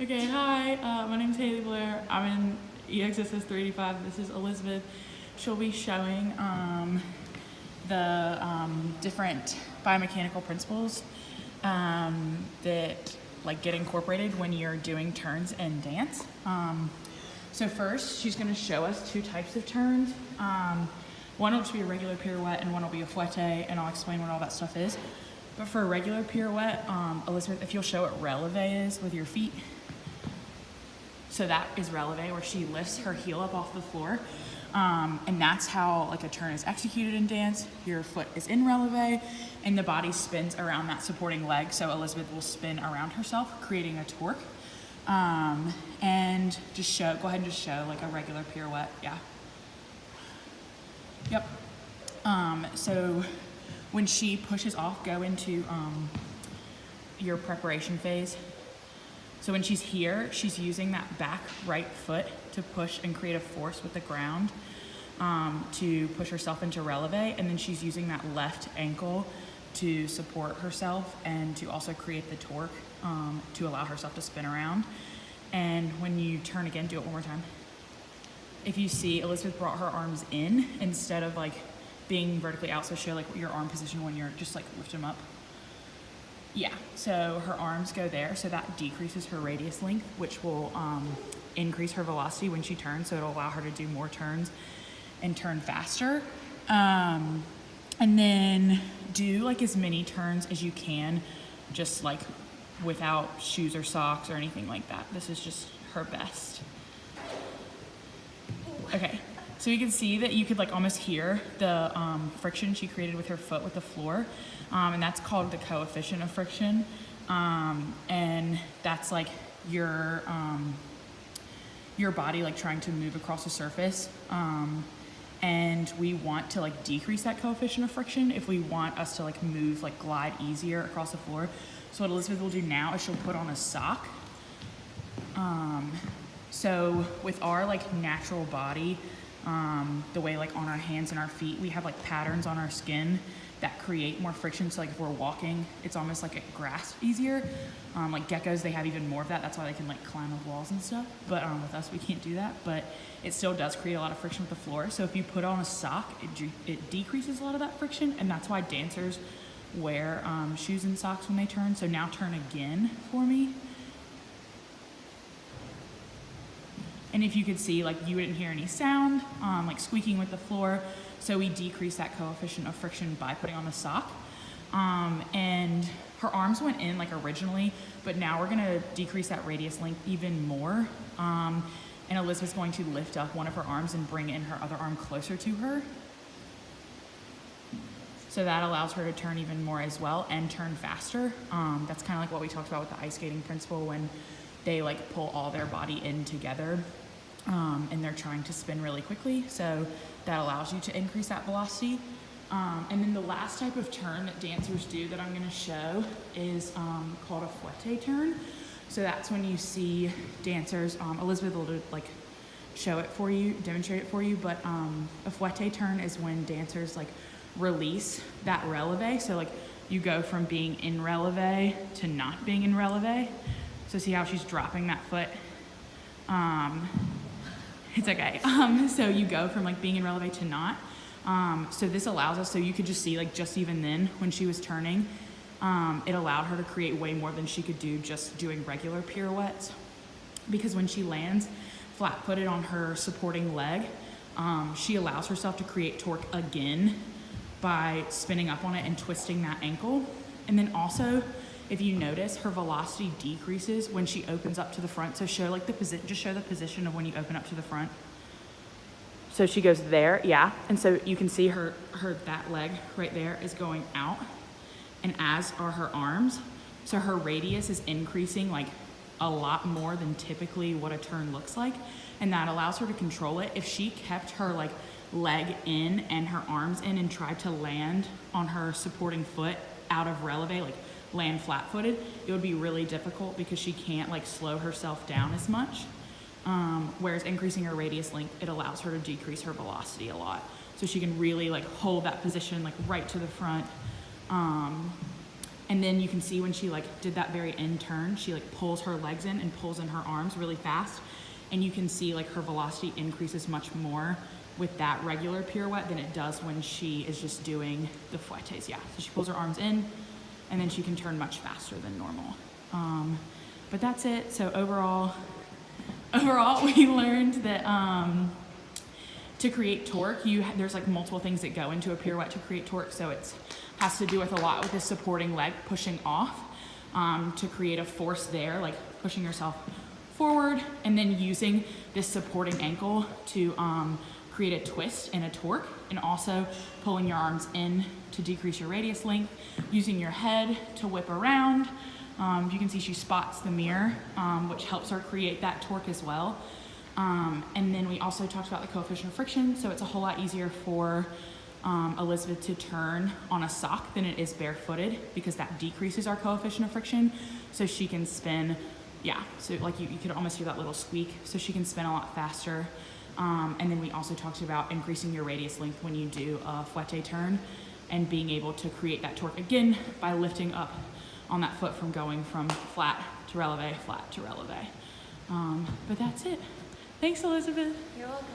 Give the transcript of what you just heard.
Okay, hi, my name's Haley Blair. I'm in Exss 385. This is Elizabeth. She'll be showing the different biomechanical principles that get incorporated when you're doing turns in dance. So first, she's going to show us two types of turns. One will just be a regular pirouette, and one will be a fouetté, and I'll explain what all that stuff is. But for a regular pirouette, Elizabeth, if you'll show what releve is with your feet. So that is releve, where she lifts her heel up off the floor. And that's how a turn is executed in dance. Your foot is in releve, and the body spins around that supporting leg. So Elizabeth will spin around herself, creating a torque. And just go ahead and just show a regular pirouette, yeah. Yep. So when she pushes off, go into your preparation phase. So when she's here, she's using that back right foot to push and create a force with the ground to push herself into releve, and then she's using that left ankle to support herself and to also create the torque to allow herself to spin around. And when you turn again, do it one more time. If you see, Elizabeth brought her arms in instead of being vertically out, so show your arm position when you're just lift them up. Yeah, so her arms go there, so that decreases her radius length, which will increase her velocity when she turns, so it'll allow her to do more turns and turn faster. And then do as many turns as you can, just without shoes or socks or anything like that. This is just her best. Okay, so you can see that you could almost hear the friction she created with her foot with the floor. And that's called the coefficient of friction. And that's your body trying to move across a surface. And we want to decrease that coefficient of friction if we want us to move, glide easier across the floor. So what Elizabeth will do now is she'll put on a sock. So with our natural body, the way on our hands and our feet, we have patterns on our skin that create more friction. So if we're walking, it's almost it grasps easier. Geckos, they have even more of that. That's why they can climb up walls and stuff. But with us, we can't do that. But it still does create a lot of friction with the floor. So if you put on a sock, it decreases a lot of that friction. And that's why dancers wear shoes and socks when they turn. So now turn again for me. And if you could see, you wouldn't hear any sound, squeaking with the floor. So we decrease that coefficient of friction by putting on the sock. And her arms went in originally, but now we're gonna decrease that radius length even more. And Elizabeth's going to lift up one of her arms and bring in her other arm closer to her. So that allows her to turn even more as well and turn faster. That's kind of what we talked about with the ice skating principle, when they pull all their body in together. And they're trying to spin really quickly, so that allows you to increase that velocity. And then the last type of turn that dancers do that I'm going to show is called a fouetté turn. So that's when you see dancers, Elizabeth will show it for you, demonstrate it for you, but a fouetté turn is when dancers release that releve. So you go from being in releve to not being in releve. So see how she's dropping that foot? It's okay. So you go from being in releve to not. So this allows us, so you could just see just even then when she was turning, it allowed her to create way more than she could do just doing regular pirouettes. Because when she lands flat-footed on her supporting leg, she allows herself to create torque again by spinning up on it and twisting that ankle. And then also, if you notice, her velocity decreases when she opens up to the front. So show just show the position of when you open up to the front. So she goes there, yeah. And so you can see that leg right there is going out, and as are her arms. So her radius is increasing a lot more than typically what a turn looks like. And that allows her to control it. If she kept her leg in and her arms in and tried to land on her supporting foot out of releve, land flat-footed, it would be really difficult because she can't slow herself down as much. Whereas increasing her radius length, it allows her to decrease her velocity a lot. So she can really hold that position right to the front. And then you can see when she like did that very end turn, she like pulls her legs in and pulls in her arms really fast. And you can see like her velocity increases much more with that regular pirouette than it does when she is just doing the fouettés. Yeah, so she pulls her arms in and then she can turn much faster than normal. But that's it. So overall we learned that to create torque, there's like multiple things that go into a pirouette to create torque. So it has to do with a lot with the supporting leg pushing off to create a force there, like pushing yourself forward and then using this supporting ankle to create a twist and a torque, and also pulling your arms in to decrease your radius length, using your head to whip around. You can see she spots the mirror, which helps her create that torque as well. And then we also talked about the coefficient of friction. So it's a whole lot easier for Elizabeth to turn on a sock than it is barefooted, because that decreases our coefficient of friction. So she can spin, yeah, so like you could almost hear that little squeak. So she can spin a lot faster. And then we also talked about increasing your radius length when you do a fouetté turn and being able to create that torque again by lifting up on that foot from going from flat to releve, flat to releve. But that's it. Thanks, Elizabeth. You're welcome.